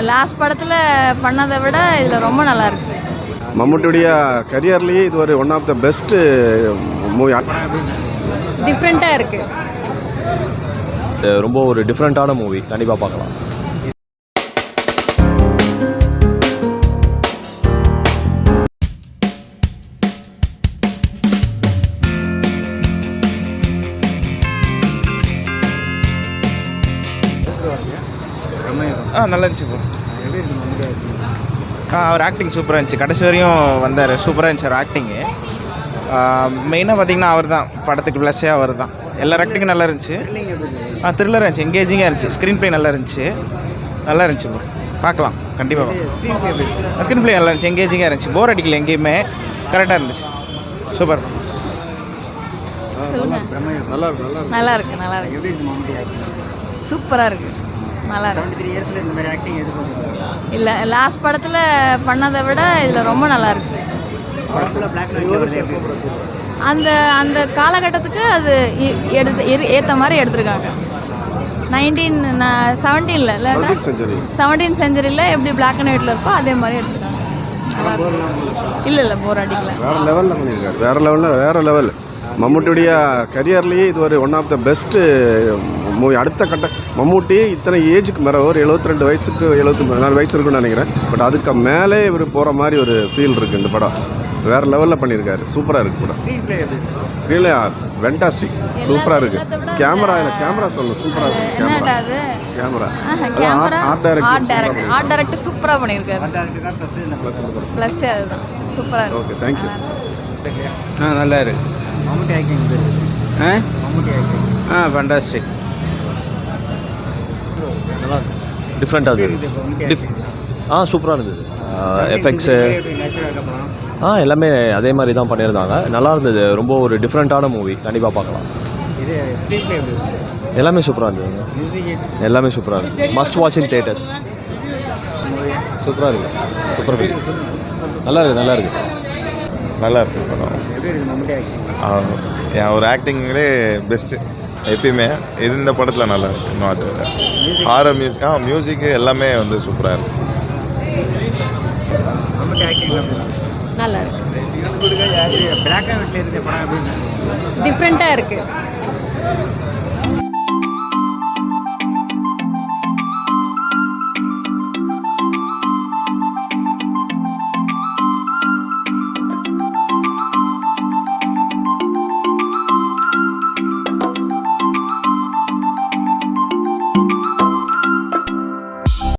Last படத்தில் பண்ணதை விட இதில் ரொம்ப நல்லா இருக்கு. மம்முட்டியுடைய கரியர்லேயே இது ஒரு one of the best movie. டிஃப்ரெண்ட்டாக இருக்கு. ரொம்ப ஒரு டிஃப்ரெண்ட்டான மூவி, கண்டிப்பாக பார்க்கலாம். நல்லா இருந்துச்சு ப்ரோ. அவர் ஆக்டிங் சூப்பராக இருந்துச்சு. கடைசி வரையும் வந்தார், சூப்பராக இருந்துச்சு அவர் ஆக்டிங்கு. மெயினாக பார்த்தீங்கன்னா அவர் தான் படத்துக்கு ப்ளஸ்ஸே அவர் தான். எல்லா ஆக்டிங்கும் நல்லா இருந்துச்சு. த்ரில்லராக இருந்துச்சு, எங்கேஜிங்காக இருந்துச்சு. ஸ்க்ரீன் ப்ளே நல்லா இருந்துச்சு ப்ரோ. பார்க்கலாம், கண்டிப்பாக ஸ்க்ரீன் ப்ளே நல்லா இருந்துச்சு, எங்கேஜிங்காக இருந்துச்சு. போர் அடிக்கல, எங்கேயுமே கரெக்டாக இருந்துச்சு. சூப்பர். சொல்லுங்க. நல்லா இருக்கு. சூப்பராக இருக்கு. நல்லா இருக்கு. இல்லை, லாஸ்ட் படத்தில் பண்ணதை விட இதில் ரொம்ப நல்லா இருக்கு. அந்த அந்த காலகட்டத்துக்கு அது ஏற்ற மாதிரி எடுத்திருக்காங்க. 17ல் இல்லை 17th செஞ்சுரியில் எப்படி பிளாக் அண்ட் ஒயிட்டில் இருக்கோ அதே மாதிரி எடுத்துருக்காங்க. இல்லை போர் அடிக்கல. வேற லெவல். மம்முட்டியுடைய கரியர்லேயே இது ஒரு one of the best movie. அடுத்த கட்ட மம்முட்டி இத்தனை ஏஜுக்கு மேலே ஒரு 72 வயசுக்கு 74 வயசு இருக்குன்னு நினைக்கிறேன். பட் அதுக்கு மேலே இவர் போகிற மாதிரி ஒரு ஃபீல் இருக்குது இந்த படம். வேறு லெவலில் பண்ணியிருக்காரு. சூப்பராக இருக்குது படம். ஸ்க்ரீன்ல வெண்டாஸ்டிக், சூப்பராக இருக்குது. கேமரா சொல்லணும், சூப்பராக இருக்குது. கேமரா ஆர்ட் டைரக்டர் சூப்பராக பண்ணியிருக்காரு. ப்ளஸ் அதுதான் சூப்பராக இருக்கு. Okay, thank you. நல்லா இருக்கு. ஃபண்டாஸ்டிக். நல்லா டிஃப்ரெண்ட்டாக இருந்தது. சூப்பராக இருந்தது. எஃபெக்ட்ஸு எல்லாமே அதே மாதிரி தான் பண்ணியிருந்தாங்க. நல்லா இருந்தது. ரொம்ப ஒரு டிஃப்ரெண்ட்டான மூவி, கண்டிப்பாக பார்க்கலாம். எல்லாமே சூப்பராக இருந்தது. எல்லாமே சூப்பராக இருக்குது. Must watch in theatres. சூப்பராக இருக்குது. நல்லா இருக்குது படம். ஒரு ஆக்டிங்லே பெஸ்ட்டு எப்பயுமே. இது இந்த படத்தில் நல்லா இருக்கு. இன்னும் அது ஹாரர் மியூசிக்கு எல்லாமே வந்து சூப்பராக இருக்கு. நல்லா இருக்கு. டிஃப்ரெண்ட்டாக இருக்கு.